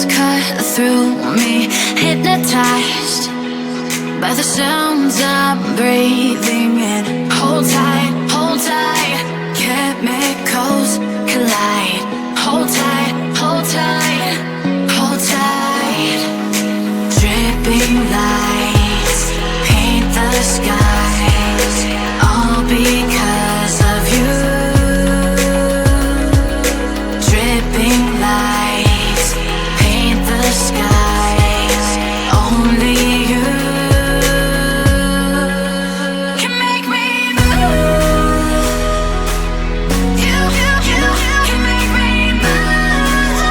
waves cut through me, hypnotized by the sounds I'm breathing in. Hold tight, chemicals collide. Hold tight, hold tight, hold tight. Dripping lights paint the skies, all because of you. Dripping lights paint the skies, only you can make me move. You can make me move.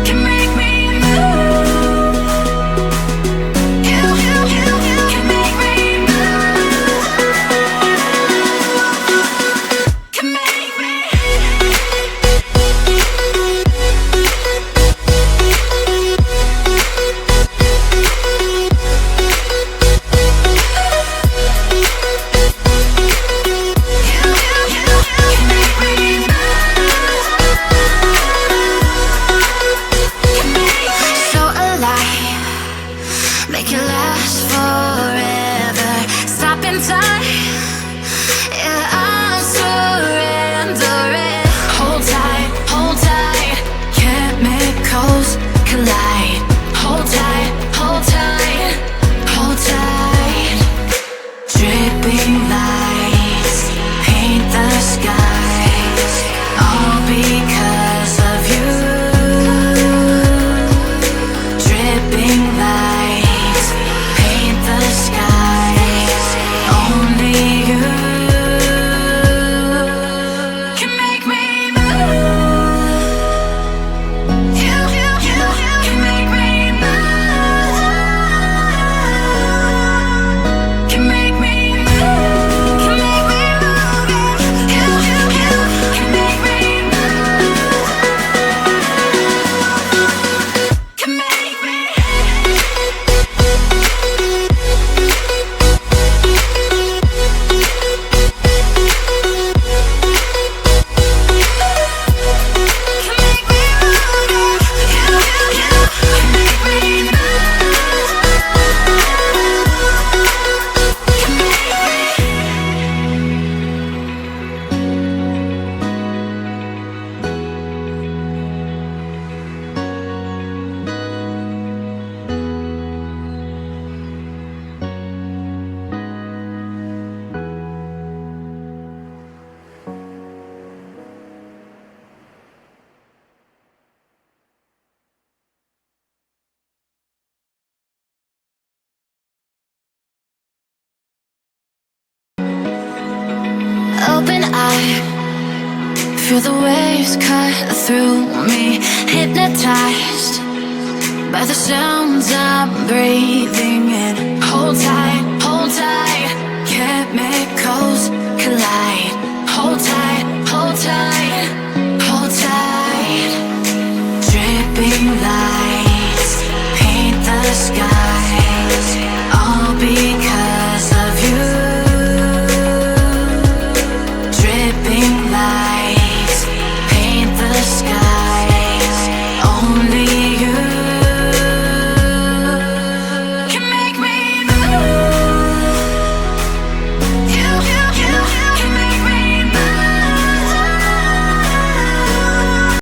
Can make me move. You can make me move. Can make me. So alive, make it last forever. Stop in time, yeah, I'm surrendering. Hold tight, chemicals collide. Hold tight, hold tight, hold tight. Dripping lights paint the skies, all because of you. Dripping lights paint the skies, only you can make me move. You can make me move. Can make me move. Can make me move. You can make me move. Can make me. Open eye, feel the waves cut through me, hypnotized by the sounds I'm breathing in. Hold tight, chemicals collide.